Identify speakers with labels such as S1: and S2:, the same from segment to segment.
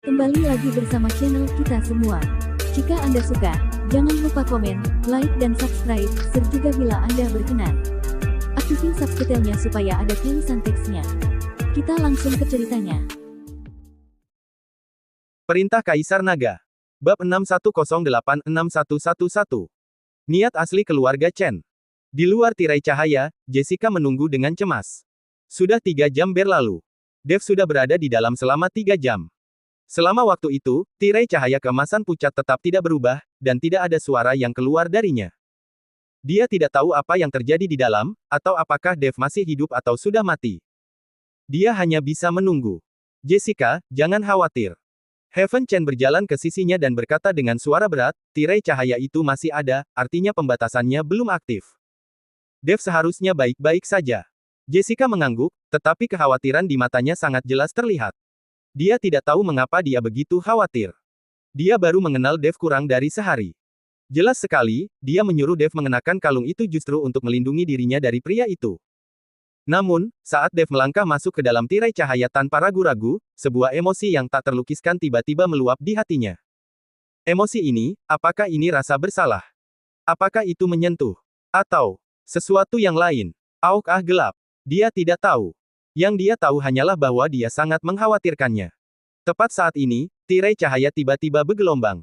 S1: Kembali lagi bersama channel kita semua. Jika Anda suka, jangan lupa komen, like dan subscribe, serta bila Anda berkenan, aktifin subtitlenya supaya ada tulisan teksnya. Kita langsung ke ceritanya.
S2: Perintah Kaisar Naga. Bab 61086111. Niat asli keluarga Chen. Di luar tirai cahaya, Jessica menunggu dengan cemas. Sudah 3 jam berlalu. Dev sudah berada di dalam selama 3 jam. Selama waktu itu, tirai cahaya keemasan pucat tetap tidak berubah, dan tidak ada suara yang keluar darinya. Dia tidak tahu apa yang terjadi di dalam, atau apakah Dev masih hidup atau sudah mati. Dia hanya bisa menunggu. Jessica, jangan khawatir. Heaven Chen berjalan ke sisinya dan berkata dengan suara berat, tirai cahaya itu masih ada, artinya pembatasannya belum aktif. Dev seharusnya baik-baik saja. Jessica mengangguk, tetapi kekhawatiran di matanya sangat jelas terlihat. Dia tidak tahu mengapa dia begitu khawatir. Dia baru mengenal Dev kurang dari sehari. Jelas sekali, dia menyuruh Dev mengenakan kalung itu justru untuk melindungi dirinya dari pria itu. Namun, saat Dev melangkah masuk ke dalam tirai cahaya tanpa ragu-ragu, sebuah emosi yang tak terlukiskan tiba-tiba meluap di hatinya. Emosi ini, apakah ini rasa bersalah? Apakah itu menyentuh? Atau sesuatu yang lain? Auk gelap. Dia tidak tahu. Yang dia tahu hanyalah bahwa dia sangat mengkhawatirkannya. Tepat saat ini, tirai cahaya tiba-tiba bergelombang.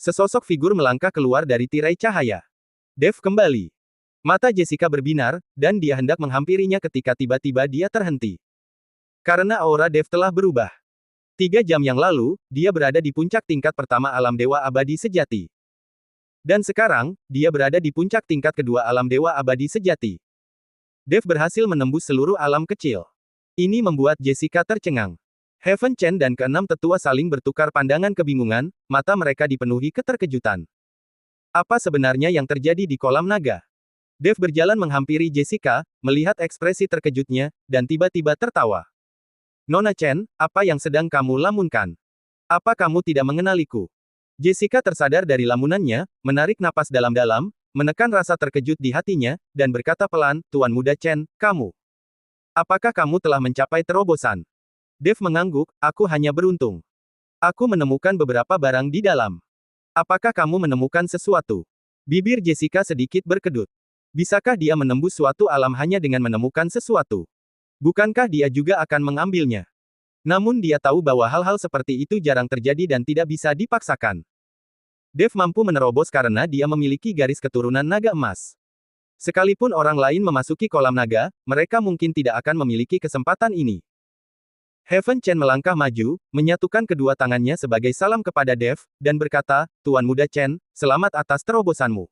S2: Sesosok figur melangkah keluar dari tirai cahaya. Dev kembali. Mata Jessica berbinar, dan dia hendak menghampirinya ketika tiba-tiba dia terhenti. Karena aura Dev telah berubah. 3 jam yang lalu, dia berada di puncak tingkat pertama alam dewa abadi sejati. Dan sekarang, dia berada di puncak tingkat kedua alam dewa abadi sejati. Dev berhasil menembus seluruh alam kecil. Ini membuat Jessica tercengang. Heaven Chen dan keenam tetua saling bertukar pandangan kebingungan, mata mereka dipenuhi keterkejutan. Apa sebenarnya yang terjadi di kolam naga? Dev berjalan menghampiri Jessica, melihat ekspresi terkejutnya, dan tiba-tiba tertawa. Nona Chen, apa yang sedang kamu lamunkan? Apa kamu tidak mengenaliku? Jessica tersadar dari lamunannya, menarik napas dalam-dalam, menekan rasa terkejut di hatinya, dan berkata pelan, Tuan Muda Chen, kamu. Apakah kamu telah mencapai terobosan? Dev mengangguk, aku hanya beruntung. Aku menemukan beberapa barang di dalam. Apakah kamu menemukan sesuatu? Bibir Jessica sedikit berkedut. Bisakah dia menembus suatu alam hanya dengan menemukan sesuatu? Bukankah dia juga akan mengambilnya? Namun dia tahu bahwa hal-hal seperti itu jarang terjadi dan tidak bisa dipaksakan. Dev mampu menerobos karena dia memiliki garis keturunan naga emas. Sekalipun orang lain memasuki kolam naga, mereka mungkin tidak akan memiliki kesempatan ini. Heaven Chen melangkah maju, menyatukan kedua tangannya sebagai salam kepada Dev, dan berkata, Tuan Muda Chen, selamat atas terobosanmu.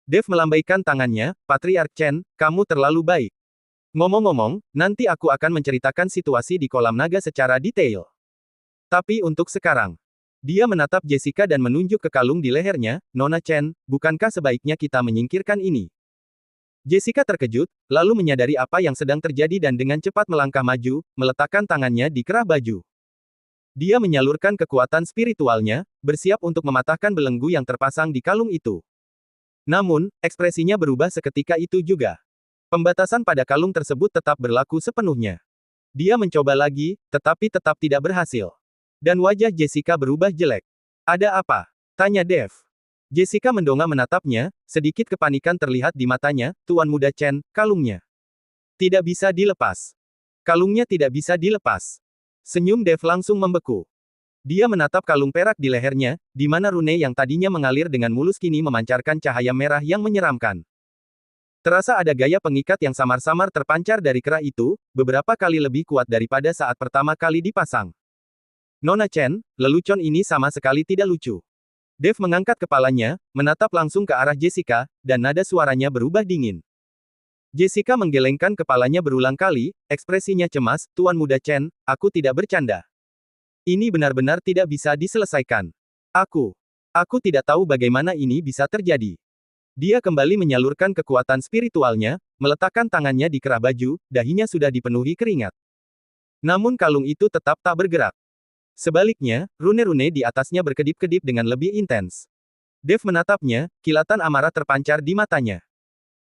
S2: Dev melambaikan tangannya, Patriark Chen, kamu terlalu baik. Ngomong-ngomong, nanti aku akan menceritakan situasi di kolam naga secara detail. Tapi untuk sekarang, dia menatap Jessica dan menunjuk ke kalung di lehernya, Nona Chen, bukankah sebaiknya kita menyingkirkan ini? Jessica terkejut, lalu menyadari apa yang sedang terjadi dan dengan cepat melangkah maju, meletakkan tangannya di kerah baju. Dia menyalurkan kekuatan spiritualnya, bersiap untuk mematahkan belenggu yang terpasang di kalung itu. Namun, ekspresinya berubah seketika itu juga. Pembatasan pada kalung tersebut tetap berlaku sepenuhnya. Dia mencoba lagi, tetapi tetap tidak berhasil. Dan wajah Jessica berubah jelek. Ada apa? Tanya Dev. Jessica mendongak menatapnya, sedikit kepanikan terlihat di matanya, Tuan Muda Chen, kalungnya. Tidak bisa dilepas. Kalungnya tidak bisa dilepas. Senyum Dev langsung membeku. Dia menatap kalung perak di lehernya, di mana rune yang tadinya mengalir dengan mulus kini memancarkan cahaya merah yang menyeramkan. Terasa ada gaya pengikat yang samar-samar terpancar dari kerah itu, beberapa kali lebih kuat daripada saat pertama kali dipasang. Nona Chen, lelucon ini sama sekali tidak lucu. Dev mengangkat kepalanya, menatap langsung ke arah Jessica, dan nada suaranya berubah dingin. Jessica menggelengkan kepalanya berulang kali, ekspresinya cemas, Tuan Muda Chen, aku tidak bercanda. Ini benar-benar tidak bisa diselesaikan. Aku tidak tahu bagaimana ini bisa terjadi. Dia kembali menyalurkan kekuatan spiritualnya, meletakkan tangannya di kerah baju, dahinya sudah dipenuhi keringat. Namun kalung itu tetap tak bergerak. Sebaliknya, rune-rune di atasnya berkedip-kedip dengan lebih intens. Dev menatapnya, kilatan amarah terpancar di matanya.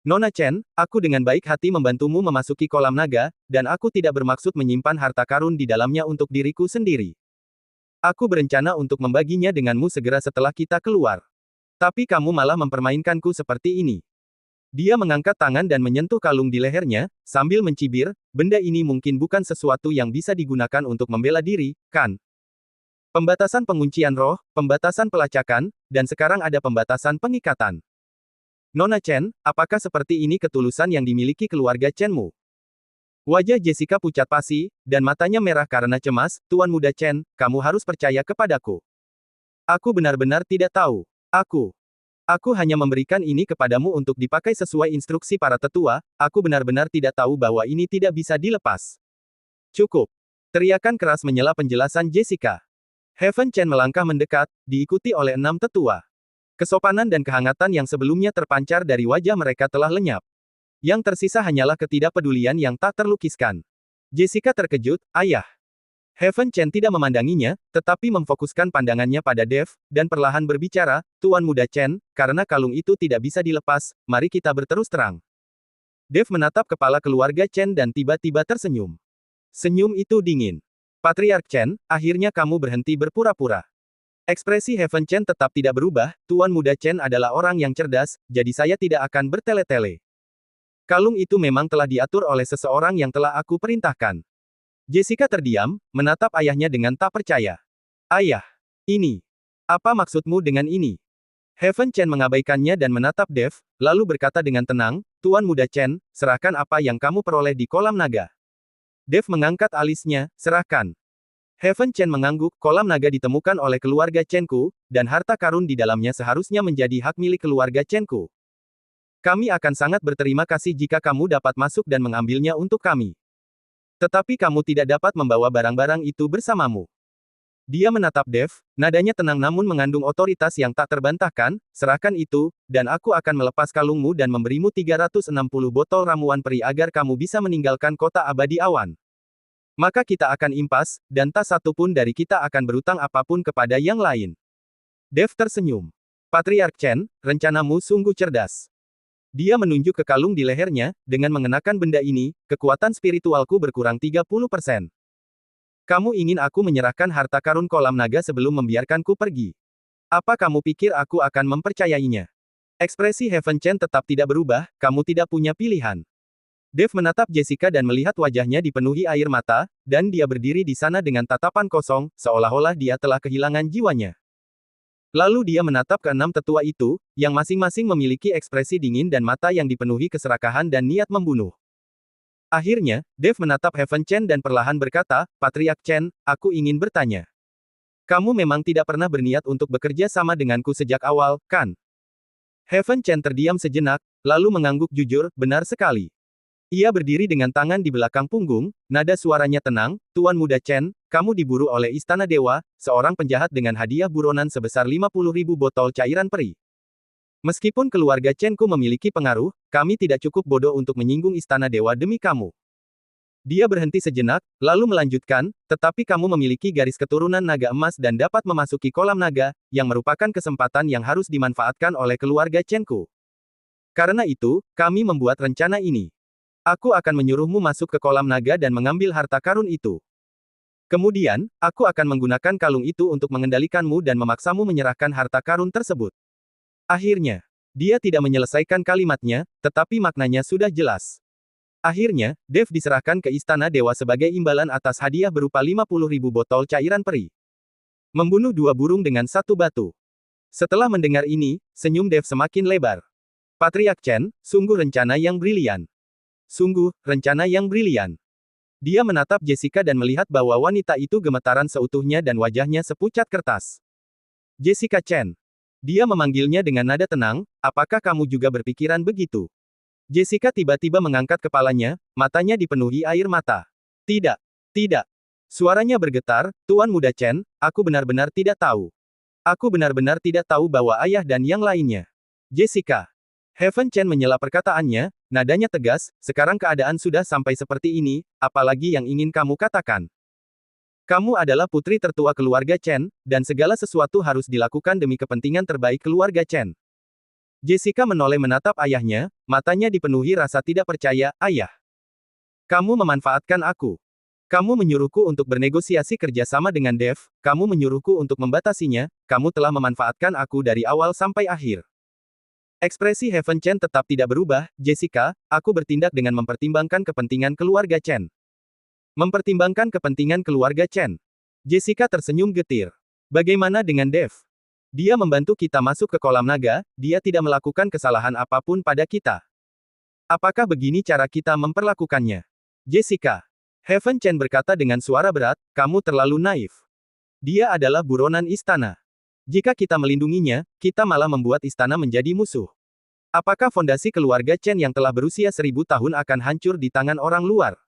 S2: Nona Chen, aku dengan baik hati membantumu memasuki kolam naga, dan aku tidak bermaksud menyimpan harta karun di dalamnya untuk diriku sendiri. Aku berencana untuk membaginya denganmu segera setelah kita keluar. Tapi kamu malah mempermainkanku seperti ini. Dia mengangkat tangan dan menyentuh kalung di lehernya, sambil mencibir, benda ini mungkin bukan sesuatu yang bisa digunakan untuk membela diri, kan? Pembatasan penguncian roh, pembatasan pelacakan, dan sekarang ada pembatasan pengikatan. Nona Chen, apakah seperti ini ketulusan yang dimiliki keluarga Chenmu? Wajah Jessica pucat pasi, dan matanya merah karena cemas. Tuan Muda Chen, kamu harus percaya kepadaku. Aku benar-benar tidak tahu. Aku hanya memberikan ini kepadamu untuk dipakai sesuai instruksi para tetua. Aku benar-benar tidak tahu bahwa ini tidak bisa dilepas. Cukup. Teriakan keras menyela penjelasan Jessica. Heaven Chen melangkah mendekat, diikuti oleh 6 tetua. Kesopanan dan kehangatan yang sebelumnya terpancar dari wajah mereka telah lenyap. Yang tersisa hanyalah ketidakpedulian yang tak terlukiskan. Jessica terkejut, ayah. Heaven Chen tidak memandanginya, tetapi memfokuskan pandangannya pada Dev, dan perlahan berbicara, Tuan Muda Chen, karena kalung itu tidak bisa dilepas, mari kita berterus terang. Dev menatap kepala keluarga Chen dan tiba-tiba tersenyum. Senyum itu dingin. Patriark Chen, akhirnya kamu berhenti berpura-pura. Ekspresi Heaven Chen tetap tidak berubah, Tuan Muda Chen adalah orang yang cerdas, jadi saya tidak akan bertele-tele. Kalung itu memang telah diatur oleh seseorang yang telah aku perintahkan. Jessica terdiam, menatap ayahnya dengan tak percaya. Ayah, ini. Apa maksudmu dengan ini? Heaven Chen mengabaikannya dan menatap Dev, lalu berkata dengan tenang, Tuan Muda Chen, serahkan apa yang kamu peroleh di kolam naga. Dev mengangkat alisnya, serahkan. Heaven Chen mengangguk, kolam naga ditemukan oleh keluarga Chenku, dan harta karun di dalamnya seharusnya menjadi hak milik keluarga Chenku. Kami akan sangat berterima kasih jika kamu dapat masuk dan mengambilnya untuk kami. Tetapi kamu tidak dapat membawa barang-barang itu bersamamu. Dia menatap Dev, nadanya tenang namun mengandung otoritas yang tak terbantahkan, serahkan itu, dan aku akan melepas kalungmu dan memberimu 360 botol ramuan peri agar kamu bisa meninggalkan kota abadi awan. Maka kita akan impas, dan tak satu pun dari kita akan berutang apapun kepada yang lain. Dev tersenyum. Patriark Chen, rencanamu sungguh cerdas. Dia menunjuk ke kalung di lehernya, dengan mengenakan benda ini, kekuatan spiritualku berkurang 30%. Kamu ingin aku menyerahkan harta karun kolam naga sebelum membiarkanku pergi? Apa kamu pikir aku akan mempercayainya? Ekspresi Heaven Chen tetap tidak berubah, kamu tidak punya pilihan. Dev menatap Jessica dan melihat wajahnya dipenuhi air mata, dan dia berdiri di sana dengan tatapan kosong, seolah-olah dia telah kehilangan jiwanya. Lalu dia menatap ke-6 tetua itu, yang masing-masing memiliki ekspresi dingin dan mata yang dipenuhi keserakahan dan niat membunuh. Akhirnya, Dev menatap Heaven Chen dan perlahan berkata, Patriark Chen, aku ingin bertanya. Kamu memang tidak pernah berniat untuk bekerja sama denganku sejak awal, kan? Heaven Chen terdiam sejenak, lalu mengangguk jujur, benar sekali. Ia berdiri dengan tangan di belakang punggung, nada suaranya tenang, Tuan Muda Chen, kamu diburu oleh Istana Dewa, seorang penjahat dengan hadiah buronan sebesar 50.000 botol cairan peri. Meskipun keluarga Chenku memiliki pengaruh, kami tidak cukup bodoh untuk menyinggung Istana Dewa demi kamu. Dia berhenti sejenak, lalu melanjutkan, tetapi kamu memiliki garis keturunan naga emas dan dapat memasuki kolam naga, yang merupakan kesempatan yang harus dimanfaatkan oleh keluarga Chenku. Karena itu, kami membuat rencana ini. Aku akan menyuruhmu masuk ke kolam naga dan mengambil harta karun itu. Kemudian, aku akan menggunakan kalung itu untuk mengendalikanmu dan memaksamu menyerahkan harta karun tersebut. Akhirnya, dia tidak menyelesaikan kalimatnya, tetapi maknanya sudah jelas. Akhirnya, Dev diserahkan ke Istana Dewa sebagai imbalan atas hadiah berupa 50.000 botol cairan peri. Membunuh 2 burung dengan 1 batu. Setelah mendengar ini, senyum Dev semakin lebar. Patriark Chen, sungguh rencana yang brilian. Sungguh, rencana yang brilian. Dia menatap Jessica dan melihat bahwa wanita itu gemetaran seutuhnya dan wajahnya sepucat kertas. Jessica Chen. Dia memanggilnya dengan nada tenang, apakah kamu juga berpikiran begitu? Jessica tiba-tiba mengangkat kepalanya, matanya dipenuhi air mata. Tidak. Tidak. Suaranya bergetar, Tuan Muda Chen, aku benar-benar tidak tahu. Aku benar-benar tidak tahu bahwa ayah dan yang lainnya. Jessica. Heaven Chen menyela perkataannya, nadanya tegas, sekarang keadaan sudah sampai seperti ini, apalagi yang ingin kamu katakan. Kamu adalah putri tertua keluarga Chen, dan segala sesuatu harus dilakukan demi kepentingan terbaik keluarga Chen. Jessica menoleh menatap ayahnya, matanya dipenuhi rasa tidak percaya, ayah. Kamu memanfaatkan aku. Kamu menyuruhku untuk bernegosiasi kerjasama dengan Dev, kamu menyuruhku untuk membatasinya, kamu telah memanfaatkan aku dari awal sampai akhir. Ekspresi Heaven Chen tetap tidak berubah, Jessica, aku bertindak dengan mempertimbangkan kepentingan keluarga Chen. Mempertimbangkan kepentingan keluarga Chen. Jessica tersenyum getir. Bagaimana dengan Dev? Dia membantu kita masuk ke kolam naga, dia tidak melakukan kesalahan apapun pada kita. Apakah begini cara kita memperlakukannya? Jessica. Heaven Chen berkata dengan suara berat, kamu terlalu naif. Dia adalah buronan istana. Jika kita melindunginya, kita malah membuat istana menjadi musuh. Apakah fondasi keluarga Chen yang telah berusia 1000 tahun akan hancur di tangan orang luar?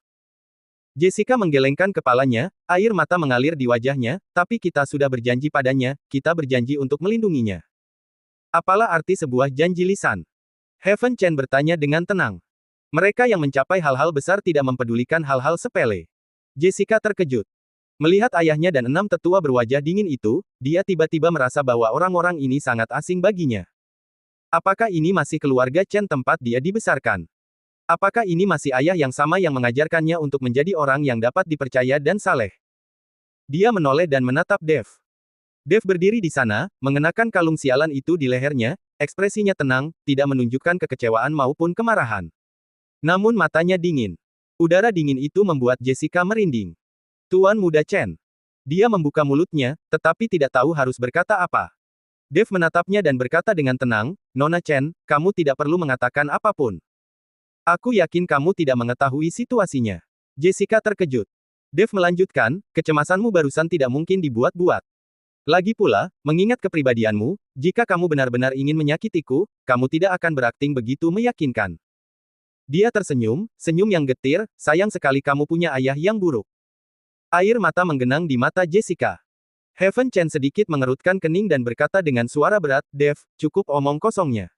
S2: Jessica menggelengkan kepalanya, air mata mengalir di wajahnya, tapi kita sudah berjanji padanya, kita berjanji untuk melindunginya. Apalah arti sebuah janji lisan? Heaven Chen bertanya dengan tenang. Mereka yang mencapai hal-hal besar tidak mempedulikan hal-hal sepele. Jessica terkejut. Melihat ayahnya dan 6 tetua berwajah dingin itu, dia tiba-tiba merasa bahwa orang-orang ini sangat asing baginya. Apakah ini masih keluarga Chen tempat dia dibesarkan? Apakah ini masih ayah yang sama yang mengajarkannya untuk menjadi orang yang dapat dipercaya dan saleh? Dia menoleh dan menatap Dev. Dev berdiri di sana, mengenakan kalung sialan itu di lehernya, ekspresinya tenang, tidak menunjukkan kekecewaan maupun kemarahan. Namun matanya dingin. Udara dingin itu membuat Jessica merinding. Tuan Muda Chen. Dia membuka mulutnya, tetapi tidak tahu harus berkata apa. Dev menatapnya dan berkata dengan tenang, Nona Chen, kamu tidak perlu mengatakan apapun. Aku yakin kamu tidak mengetahui situasinya. Jessica terkejut. Dev melanjutkan, kecemasanmu barusan tidak mungkin dibuat-buat. Lagi pula, mengingat kepribadianmu, jika kamu benar-benar ingin menyakitiku, kamu tidak akan berakting begitu meyakinkan. Dia tersenyum, senyum yang getir, sayang sekali kamu punya ayah yang buruk. Air mata menggenang di mata Jessica. Heaven Chen sedikit mengerutkan kening dan berkata dengan suara berat, Dev, cukup omong kosongnya.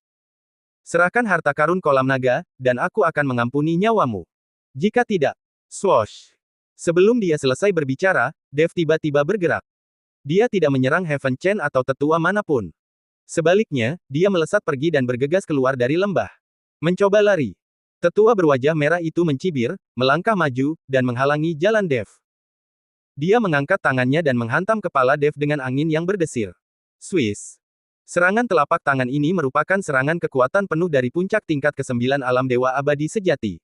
S2: Serahkan harta karun kolam naga, dan aku akan mengampuni nyawamu. Jika tidak, swoosh. Sebelum dia selesai berbicara, Dev tiba-tiba bergerak. Dia tidak menyerang Heaven Chen atau tetua manapun. Sebaliknya, dia melesat pergi dan bergegas keluar dari lembah. Mencoba lari. Tetua berwajah merah itu mencibir, melangkah maju, dan menghalangi jalan Dev. Dia mengangkat tangannya dan menghantam kepala Dev dengan angin yang berdesir. Swiss. Serangan telapak tangan ini merupakan serangan kekuatan penuh dari puncak tingkat ke-9 alam dewa abadi sejati.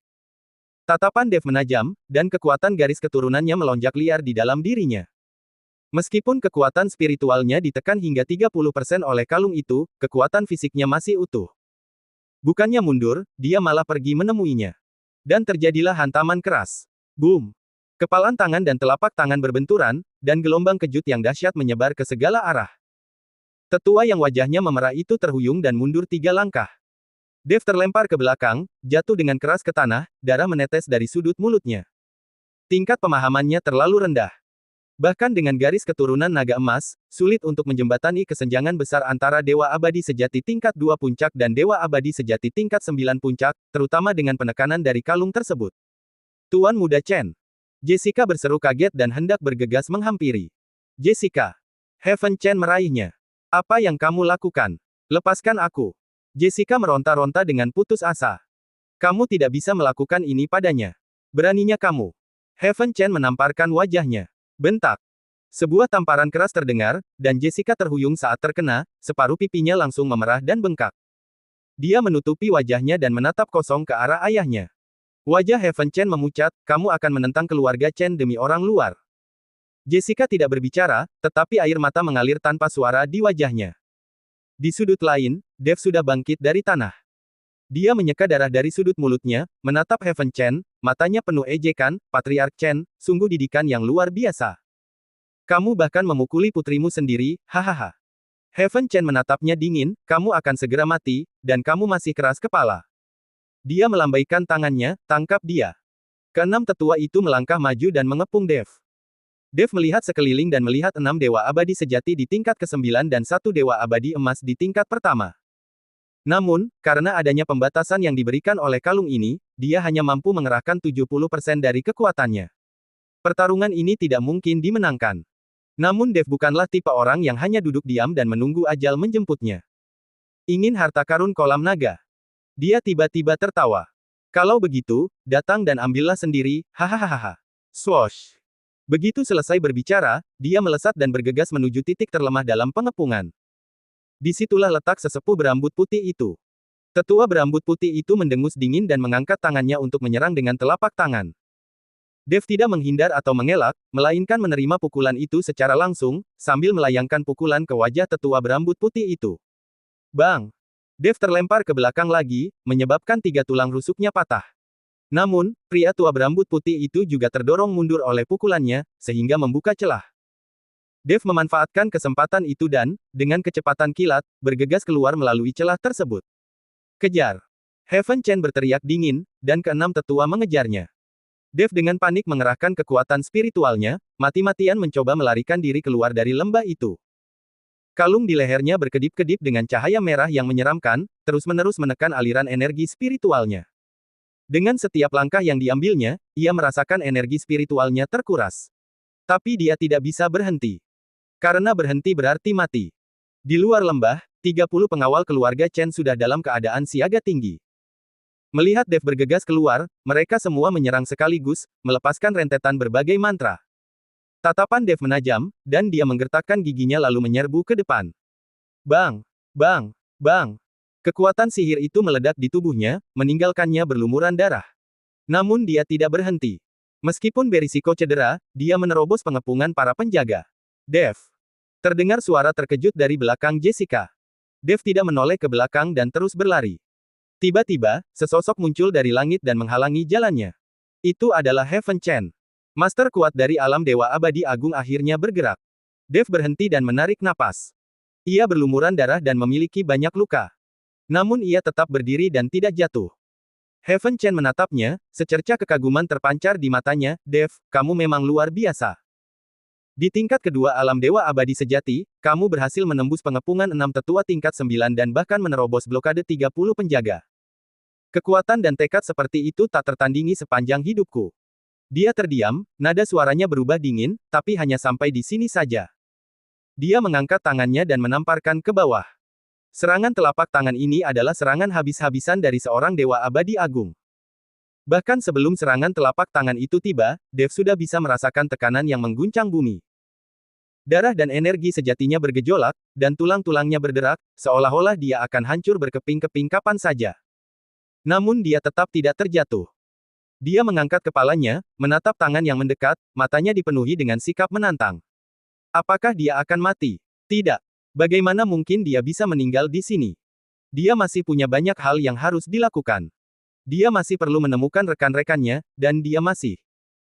S2: Tatapan Dev menajam, dan kekuatan garis keturunannya melonjak liar di dalam dirinya. Meskipun kekuatan spiritualnya ditekan hingga 30% oleh kalung itu, kekuatan fisiknya masih utuh. Bukannya mundur, dia malah pergi menemuinya. Dan terjadilah hantaman keras. Boom! Kepalan tangan dan telapak tangan berbenturan, dan gelombang kejut yang dahsyat menyebar ke segala arah. Tetua yang wajahnya memerah itu terhuyung dan mundur 3 langkah. Dev terlempar ke belakang, jatuh dengan keras ke tanah, darah menetes dari sudut mulutnya. Tingkat pemahamannya terlalu rendah. Bahkan dengan garis keturunan naga emas, sulit untuk menjembatani kesenjangan besar antara Dewa Abadi Sejati tingkat 2 puncak dan Dewa Abadi Sejati tingkat 9 puncak, terutama dengan penekanan dari kalung tersebut. Tuan Muda Chen. Jessica berseru kaget dan hendak bergegas menghampiri. Jessica. Heaven Chen meraihnya. Apa yang kamu lakukan? Lepaskan aku. Jessica meronta-ronta dengan putus asa. Kamu tidak bisa melakukan ini padanya. Beraninya kamu. Heaven Chen menamparkan wajahnya. Bentak. Sebuah tamparan keras terdengar, dan Jessica terhuyung saat terkena, separuh pipinya langsung memerah dan bengkak. Dia menutupi wajahnya dan menatap kosong ke arah ayahnya. Wajah Heaven Chen memucat, kamu akan menentang keluarga Chen demi orang luar. Jessica tidak berbicara, tetapi air mata mengalir tanpa suara di wajahnya. Di sudut lain, Dev sudah bangkit dari tanah. Dia menyeka darah dari sudut mulutnya, menatap Heaven Chen, matanya penuh ejekan, Patriark Chen, sungguh didikan yang luar biasa. Kamu bahkan memukuli putrimu sendiri, hahaha. Heaven Chen menatapnya dingin, kamu akan segera mati, dan kamu masih keras kepala. Dia melambaikan tangannya, tangkap dia. Keenam tetua itu melangkah maju dan mengepung Dev. Dev melihat sekeliling dan melihat 6 dewa abadi sejati di tingkat ke-9 dan 1 dewa abadi emas di tingkat pertama. Namun, karena adanya pembatasan yang diberikan oleh kalung ini, dia hanya mampu mengerahkan 70% dari kekuatannya. Pertarungan ini tidak mungkin dimenangkan. Namun Dev bukanlah tipe orang yang hanya duduk diam dan menunggu ajal menjemputnya. Ingin harta karun kolam naga. Dia tiba-tiba tertawa. Kalau begitu, datang dan ambillah sendiri, hahaha. Swoosh! Begitu selesai berbicara, dia melesat dan bergegas menuju titik terlemah dalam pengepungan. Disitulah letak sesepuh berambut putih itu. Tetua berambut putih itu mendengus dingin dan mengangkat tangannya untuk menyerang dengan telapak tangan. Dev tidak menghindar atau mengelak, melainkan menerima pukulan itu secara langsung, sambil melayangkan pukulan ke wajah tetua berambut putih itu. Bang! Dev terlempar ke belakang lagi, menyebabkan 3 tulang rusuknya patah. Namun, pria tua berambut putih itu juga terdorong mundur oleh pukulannya, sehingga membuka celah. Dev memanfaatkan kesempatan itu dan, dengan kecepatan kilat, bergegas keluar melalui celah tersebut. Kejar! Heaven Chen berteriak dingin, dan keenam tetua mengejarnya. Dev dengan panik mengerahkan kekuatan spiritualnya, mati-matian mencoba melarikan diri keluar dari lembah itu. Kalung di lehernya berkedip-kedip dengan cahaya merah yang menyeramkan, terus-menerus menekan aliran energi spiritualnya. Dengan setiap langkah yang diambilnya, ia merasakan energi spiritualnya terkuras. Tapi dia tidak bisa berhenti. Karena berhenti berarti mati. Di luar lembah, 30 pengawal keluarga Chen sudah dalam keadaan siaga tinggi. Melihat Dev bergegas keluar, mereka semua menyerang sekaligus, melepaskan rentetan berbagai mantra. Tatapan Dev menajam, dan dia menggertakkan giginya lalu menyerbu ke depan. Bang! Bang! Bang! Kekuatan sihir itu meledak di tubuhnya, meninggalkannya berlumuran darah. Namun dia tidak berhenti. Meskipun berisiko cedera, dia menerobos pengepungan para penjaga. Dev! Terdengar suara terkejut dari belakang Jessica. Dev tidak menoleh ke belakang dan terus berlari. Tiba-tiba, sesosok muncul dari langit dan menghalangi jalannya. Itu adalah Heaven Chen. Master kuat dari alam Dewa Abadi Agung akhirnya bergerak. Dev berhenti dan menarik napas. Ia berlumuran darah dan memiliki banyak luka. Namun ia tetap berdiri dan tidak jatuh. Heaven Chen menatapnya, secercah kekaguman terpancar di matanya. Dev, kamu memang luar biasa. Di tingkat kedua alam Dewa Abadi Sejati, kamu berhasil menembus pengepungan 6 tetua tingkat 9 dan bahkan menerobos blokade 30 penjaga. Kekuatan dan tekad seperti itu tak tertandingi sepanjang hidupku. Dia terdiam, nada suaranya berubah dingin, tapi hanya sampai di sini saja. Dia mengangkat tangannya dan menamparkan ke bawah. Serangan telapak tangan ini adalah serangan habis-habisan dari seorang Dewa Abadi Agung. Bahkan sebelum serangan telapak tangan itu tiba, Dev sudah bisa merasakan tekanan yang mengguncang bumi. Darah dan energi sejatinya bergejolak, dan tulang-tulangnya berderak, seolah-olah dia akan hancur berkeping-keping kapan saja. Namun dia tetap tidak terjatuh. Dia mengangkat kepalanya, menatap tangan yang mendekat, matanya dipenuhi dengan sikap menantang. Apakah dia akan mati? Tidak. Bagaimana mungkin dia bisa meninggal di sini? Dia masih punya banyak hal yang harus dilakukan. Dia masih perlu menemukan rekan-rekannya, dan dia masih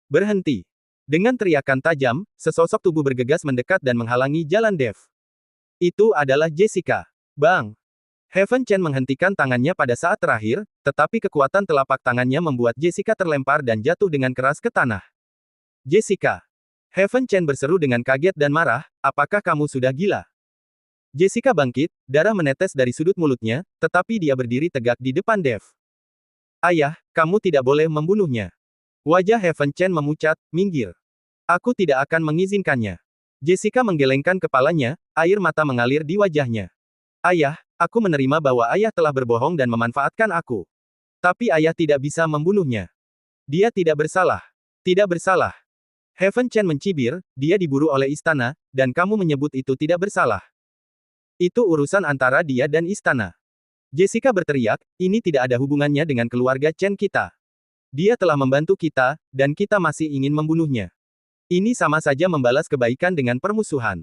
S2: berhenti. Dengan teriakan tajam, sesosok tubuh bergegas mendekat dan menghalangi jalan Dev. Itu adalah Jessica. Bang! Heaven Chen menghentikan tangannya pada saat terakhir, tetapi kekuatan telapak tangannya membuat Jessica terlempar dan jatuh dengan keras ke tanah. Jessica! Heaven Chen berseru dengan kaget dan marah, apakah kamu sudah gila? Jessica bangkit, darah menetes dari sudut mulutnya, tetapi dia berdiri tegak di depan Dev. Ayah, kamu tidak boleh membunuhnya. Wajah Heaven Chen memucat, minggir. Aku tidak akan mengizinkannya. Jessica menggelengkan kepalanya, air mata mengalir di wajahnya. Ayah, aku menerima bahwa ayah telah berbohong dan memanfaatkan aku. Tapi ayah tidak bisa membunuhnya. Dia tidak bersalah. Tidak bersalah. Heaven Chen mencibir, dia diburu oleh istana, dan kamu menyebut itu tidak bersalah. Itu urusan antara dia dan istana. Jessica berteriak, ini tidak ada hubungannya dengan keluarga Chen kita. Dia telah membantu kita, dan kita masih ingin membunuhnya. Ini sama saja membalas kebaikan dengan permusuhan.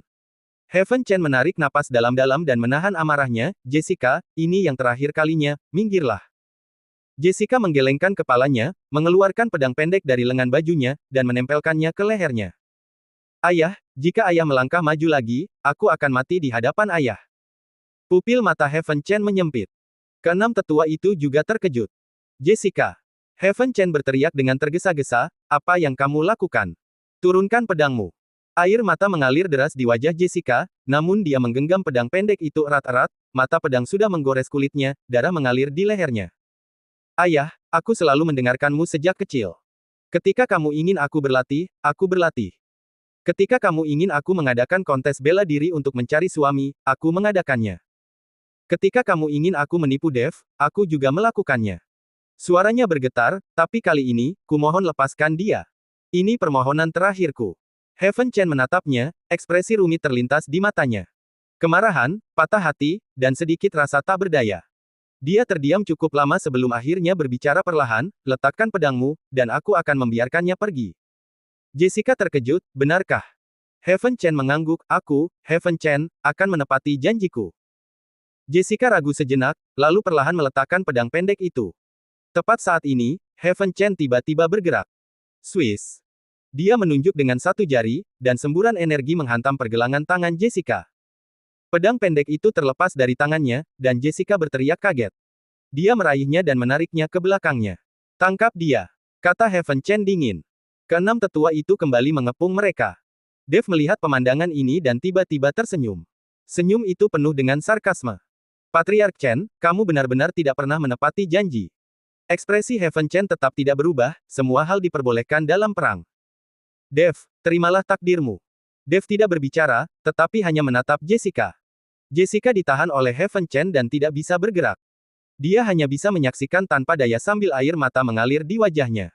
S2: Heaven Chen menarik napas dalam-dalam dan menahan amarahnya, Jessica, ini yang terakhir kalinya, minggirlah. Jessica menggelengkan kepalanya, mengeluarkan pedang pendek dari lengan bajunya, dan menempelkannya ke lehernya. Ayah, jika ayah melangkah maju lagi, aku akan mati di hadapan ayah. Pupil mata Heaven Chen menyempit. Keenam tetua itu juga terkejut. Jessica. Heaven Chen berteriak dengan tergesa-gesa, apa yang kamu lakukan? Turunkan pedangmu. Air mata mengalir deras di wajah Jessica, namun dia menggenggam pedang pendek itu erat-erat, mata pedang sudah menggores kulitnya, darah mengalir di lehernya. Ayah, aku selalu mendengarkanmu sejak kecil. Ketika kamu ingin aku berlatih, aku berlatih. Ketika kamu ingin aku mengadakan kontes bela diri untuk mencari suami, aku mengadakannya. Ketika kamu ingin aku menipu Dev, aku juga melakukannya. Suaranya bergetar, tapi kali ini, kumohon lepaskan dia. Ini permohonan terakhirku. Heaven Chen menatapnya, ekspresi rumit terlintas di matanya. Kemarahan, patah hati, dan sedikit rasa tak berdaya. Dia terdiam cukup lama sebelum akhirnya berbicara perlahan, letakkan pedangmu, dan aku akan membiarkannya pergi. Jessica terkejut, benarkah? Heaven Chen mengangguk, aku, Heaven Chen, akan menepati janjiku. Jessica ragu sejenak, lalu perlahan meletakkan pedang pendek itu. Tepat saat ini, Heaven Chen tiba-tiba bergerak. Swiss. Dia menunjuk dengan satu jari, dan semburan energi menghantam pergelangan tangan Jessica. Pedang pendek itu terlepas dari tangannya, dan Jessica berteriak kaget. Dia meraihnya dan menariknya ke belakangnya. Tangkap dia, kata Heaven Chen dingin. Keenam tetua itu kembali mengepung mereka. Dave melihat pemandangan ini dan tiba-tiba tersenyum. Senyum itu penuh dengan sarkasme. Patriark Chen, kamu benar-benar tidak pernah menepati janji. Ekspresi Heaven Chen tetap tidak berubah, semua hal diperbolehkan dalam perang. Dave, terimalah takdirmu. Dave tidak berbicara, tetapi hanya menatap Jessica. Jessica ditahan oleh Heaven Chen dan tidak bisa bergerak. Dia hanya bisa menyaksikan tanpa daya sambil air mata mengalir di wajahnya.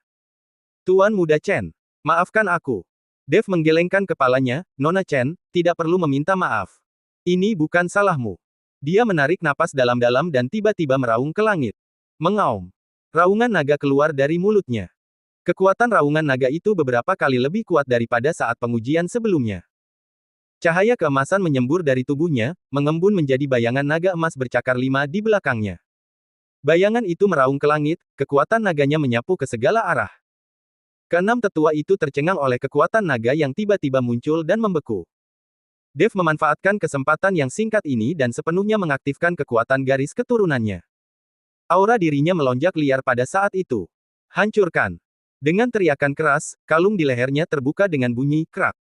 S2: Tuan Muda Chen, maafkan aku. Dave menggelengkan kepalanya, Nona Chen, tidak perlu meminta maaf. Ini bukan salahmu. Dia menarik napas dalam-dalam dan tiba-tiba meraung ke langit. Mengaum. Raungan naga keluar dari mulutnya. Kekuatan raungan naga itu beberapa kali lebih kuat daripada saat pengujian sebelumnya. Cahaya keemasan menyembur dari tubuhnya, mengembun menjadi bayangan naga emas bercakar 5 di belakangnya. Bayangan itu meraung ke langit, kekuatan naganya menyapu ke segala arah. Keenam tetua itu tercengang oleh kekuatan naga yang tiba-tiba muncul dan membeku. Dave memanfaatkan kesempatan yang singkat ini dan sepenuhnya mengaktifkan kekuatan garis keturunannya. Aura dirinya melonjak liar pada saat itu. Hancurkan. Dengan teriakan keras, kalung di lehernya terbuka dengan bunyi krak.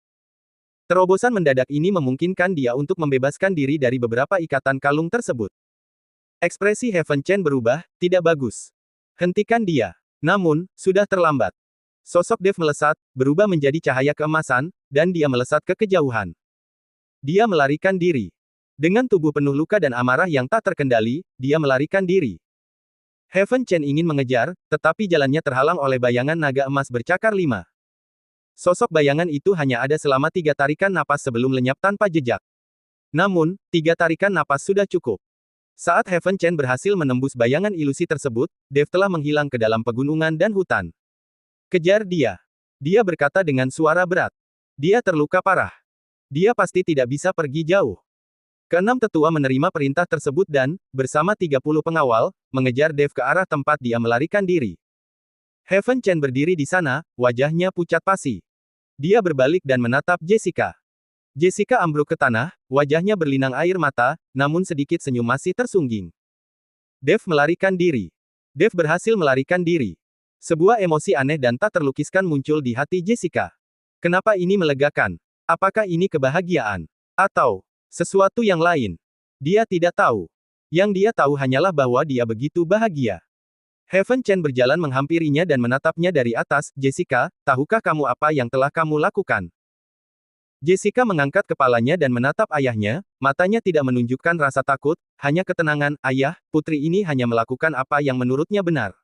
S2: Terobosan mendadak ini memungkinkan dia untuk membebaskan diri dari beberapa ikatan kalung tersebut. Ekspresi Heaven Chen berubah, tidak bagus. Hentikan dia. Namun, sudah terlambat. Sosok Dave melesat, berubah menjadi cahaya keemasan, dan dia melesat ke kejauhan. Dia melarikan diri. Dengan tubuh penuh luka dan amarah yang tak terkendali, dia melarikan diri. Heaven Chen ingin mengejar, tetapi jalannya terhalang oleh bayangan naga emas bercakar 5. Sosok bayangan itu hanya ada selama 3 tarikan napas sebelum lenyap tanpa jejak. Namun, 3 tarikan napas sudah cukup. Saat Heaven Chen berhasil menembus bayangan ilusi tersebut, Dave telah menghilang ke dalam pegunungan dan hutan. Kejar dia. Dia berkata dengan suara berat. Dia terluka parah. Dia pasti tidak bisa pergi jauh. Keenam tetua menerima perintah tersebut dan, bersama 30 pengawal, mengejar Dave ke arah tempat dia melarikan diri. Heaven Chen berdiri di sana, wajahnya pucat pasi. Dia berbalik dan menatap Jessica. Jessica ambruk ke tanah, wajahnya berlinang air mata, namun sedikit senyum masih tersungging. Dave melarikan diri. Dave berhasil melarikan diri. Sebuah emosi aneh dan tak terlukiskan muncul di hati Jessica. Kenapa ini melegakan? Apakah ini kebahagiaan? Atau sesuatu yang lain? Dia tidak tahu. Yang dia tahu hanyalah bahwa dia begitu bahagia. Heaven Chen berjalan menghampirinya dan menatapnya dari atas. Jessica, tahukah kamu apa yang telah kamu lakukan? Jessica mengangkat kepalanya dan menatap ayahnya, matanya tidak menunjukkan rasa takut, hanya ketenangan. Ayah, putri ini hanya melakukan apa yang menurutnya benar.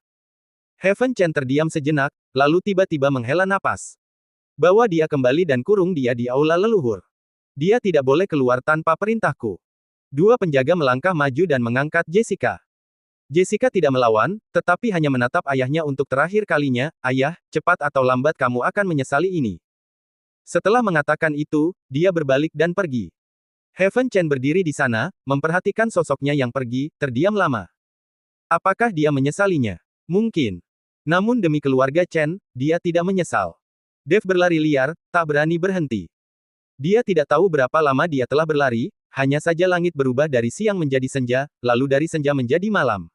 S2: Heaven Chen terdiam sejenak, lalu tiba-tiba menghela napas. Bawa dia kembali dan kurung dia di aula leluhur. Dia tidak boleh keluar tanpa perintahku. 2 penjaga melangkah maju dan mengangkat Jessica. Jessica tidak melawan, tetapi hanya menatap ayahnya untuk terakhir kalinya. Ayah, cepat atau lambat kamu akan menyesali ini. Setelah mengatakan itu, dia berbalik dan pergi. Heaven Chen berdiri di sana, memperhatikan sosoknya yang pergi, terdiam lama. Apakah dia menyesalinya? Mungkin. Namun demi keluarga Chen, dia tidak menyesal. Dave berlari liar, tak berani berhenti. Dia tidak tahu berapa lama dia telah berlari, hanya saja langit berubah dari siang menjadi senja, lalu dari senja menjadi malam.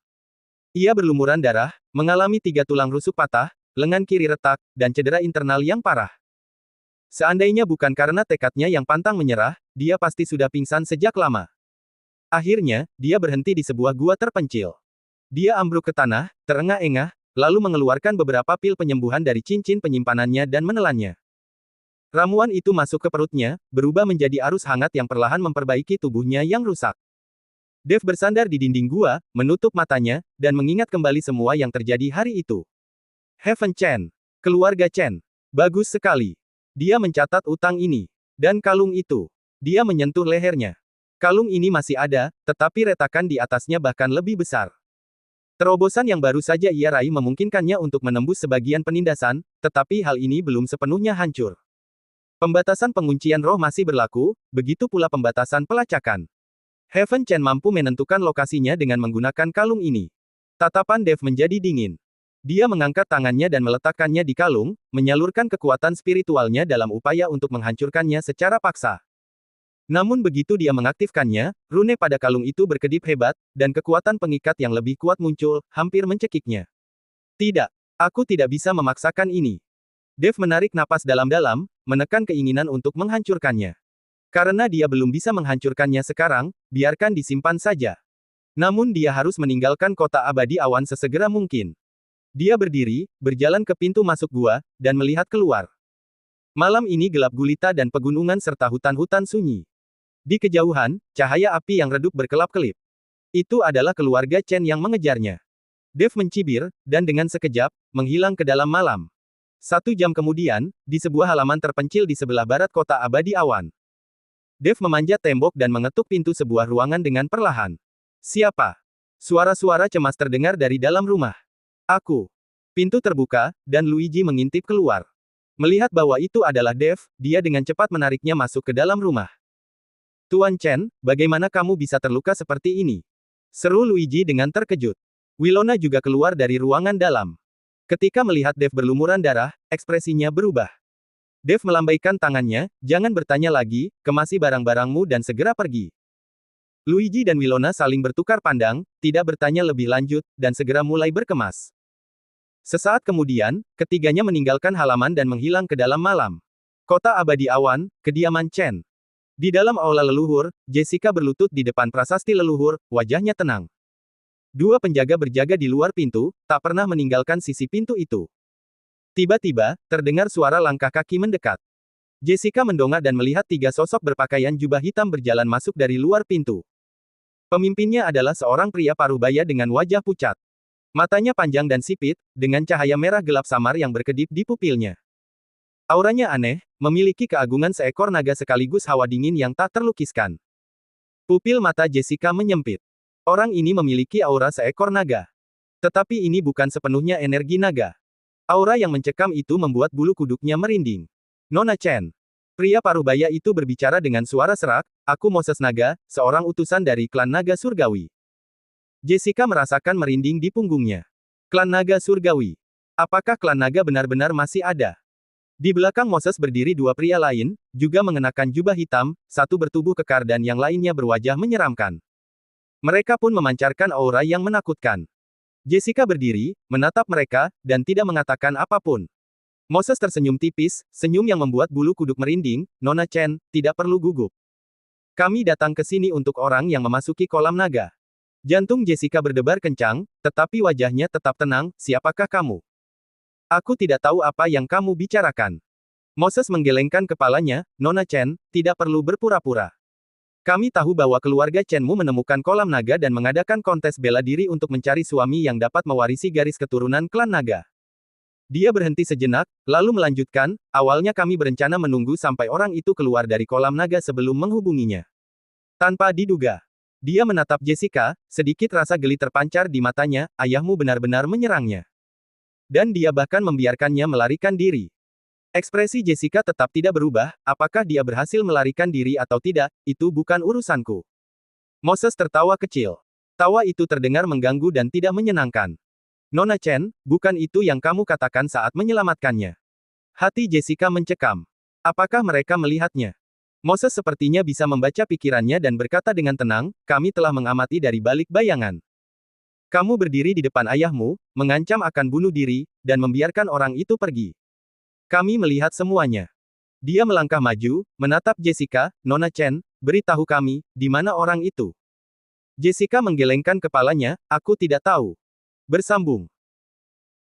S2: Ia berlumuran darah, mengalami 3 tulang rusuk patah, lengan kiri retak, dan cedera internal yang parah. Seandainya bukan karena tekadnya yang pantang menyerah, dia pasti sudah pingsan sejak lama. Akhirnya, dia berhenti di sebuah gua terpencil. Dia ambruk ke tanah, terengah-engah, lalu mengeluarkan beberapa pil penyembuhan dari cincin penyimpanannya dan menelannya. Ramuan itu masuk ke perutnya, berubah menjadi arus hangat yang perlahan memperbaiki tubuhnya yang rusak. Dave bersandar di dinding gua, menutup matanya, dan mengingat kembali semua yang terjadi hari itu. Heaven Chen. Keluarga Chen. Bagus sekali. Dia mencatat utang ini. Dan kalung itu. Dia menyentuh lehernya. Kalung ini masih ada, tetapi retakan di atasnya bahkan lebih besar. Terobosan yang baru saja ia raih memungkinkannya untuk menembus sebagian penindasan, tetapi hal ini belum sepenuhnya hancur. Pembatasan penguncian roh masih berlaku, begitu pula pembatasan pelacakan. Heaven Chen mampu menentukan lokasinya dengan menggunakan kalung ini. Tatapan Dev menjadi dingin. Dia mengangkat tangannya dan meletakkannya di kalung, menyalurkan kekuatan spiritualnya dalam upaya untuk menghancurkannya secara paksa. Namun begitu dia mengaktifkannya, rune pada kalung itu berkedip hebat, dan kekuatan pengikat yang lebih kuat muncul, hampir mencekiknya. Tidak, aku tidak bisa memaksakan ini. Dev menarik napas dalam-dalam, menekan keinginan untuk menghancurkannya. Karena dia belum bisa menghancurkannya sekarang, biarkan disimpan saja. Namun dia harus meninggalkan kota abadi awan sesegera mungkin. Dia berdiri, berjalan ke pintu masuk gua, dan melihat keluar. Malam ini gelap gulita dan pegunungan serta hutan-hutan sunyi. Di kejauhan, cahaya api yang redup berkelap-kelip. Itu adalah keluarga Chen yang mengejarnya. Dev mencibir, dan dengan sekejap, menghilang ke dalam malam. 1 jam kemudian, di sebuah halaman terpencil di sebelah barat kota abadi awan. Dev memanjat tembok dan mengetuk pintu sebuah ruangan dengan perlahan. Siapa? Suara-suara cemas terdengar dari dalam rumah. Aku. Pintu terbuka, dan Luigi mengintip keluar. Melihat bahwa itu adalah Dev, dia dengan cepat menariknya masuk ke dalam rumah. Tuan Chen, bagaimana kamu bisa terluka seperti ini? Seru Luigi dengan terkejut. Wilona juga keluar dari ruangan dalam. Ketika melihat Dev berlumuran darah, ekspresinya berubah. Dev melambaikan tangannya, jangan bertanya lagi, kemasi barang-barangmu dan segera pergi. Luigi dan Wilona saling bertukar pandang, tidak bertanya lebih lanjut, dan segera mulai berkemas. Sesaat kemudian, ketiganya meninggalkan halaman dan menghilang ke dalam malam. Kota abadi awan, kediaman Chen. Di dalam aula leluhur, Jessica berlutut di depan prasasti leluhur, wajahnya tenang. Dua penjaga berjaga di luar pintu, tak pernah meninggalkan sisi pintu itu. Tiba-tiba, terdengar suara langkah kaki mendekat. Jessica mendongak dan melihat 3 sosok berpakaian jubah hitam berjalan masuk dari luar pintu. Pemimpinnya adalah seorang pria parubaya dengan wajah pucat. Matanya panjang dan sipit, dengan cahaya merah gelap samar yang berkedip di pupilnya. Auranya aneh, memiliki keagungan seekor naga sekaligus hawa dingin yang tak terlukiskan. Pupil mata Jessica menyempit. Orang ini memiliki aura seekor naga. Tetapi ini bukan sepenuhnya energi naga. Aura yang mencekam itu membuat bulu kuduknya merinding. Nona Chen. Pria parubaya itu berbicara dengan suara serak, aku Moses Naga, seorang utusan dari klan naga surgawi. Jessica merasakan merinding di punggungnya. Klan naga surgawi. Apakah klan naga benar-benar masih ada? Di belakang Moses berdiri 2 pria lain, juga mengenakan jubah hitam, satu bertubuh kekar dan yang lainnya berwajah menyeramkan. Mereka pun memancarkan aura yang menakutkan. Jessica berdiri, menatap mereka, dan tidak mengatakan apapun. Moses tersenyum tipis, senyum yang membuat bulu kuduk merinding, Nona Chen, tidak perlu gugup. Kami datang ke sini untuk orang yang memasuki kolam naga. Jantung Jessica berdebar kencang, tetapi wajahnya tetap tenang, siapakah kamu? Aku tidak tahu apa yang kamu bicarakan. Moses menggelengkan kepalanya, Nona Chen, tidak perlu berpura-pura. Kami tahu bahwa keluarga Chenmu menemukan kolam naga dan mengadakan kontes bela diri untuk mencari suami yang dapat mewarisi garis keturunan klan naga. Dia berhenti sejenak, lalu melanjutkan, awalnya kami berencana menunggu sampai orang itu keluar dari kolam naga sebelum menghubunginya. Tanpa diduga. Dia menatap Jessica, sedikit rasa geli terpancar di matanya, ayahmu benar-benar menyerangnya. Dan dia bahkan membiarkannya melarikan diri. Ekspresi Jessica tetap tidak berubah, apakah dia berhasil melarikan diri atau tidak, itu bukan urusanku. Moses tertawa kecil. Tawa itu terdengar mengganggu dan tidak menyenangkan. Nona Chen, bukan itu yang kamu katakan saat menyelamatkannya. Hati Jessica mencekam. Apakah mereka melihatnya? Moses sepertinya bisa membaca pikirannya dan berkata dengan tenang, kami telah mengamati dari balik bayangan. Kamu berdiri di depan ayahmu, mengancam akan bunuh diri, dan membiarkan orang itu pergi. Kami melihat semuanya. Dia melangkah maju, menatap Jessica, Nona Chen, beritahu kami, di mana orang itu. Jessica menggelengkan kepalanya, aku tidak tahu. Bersambung.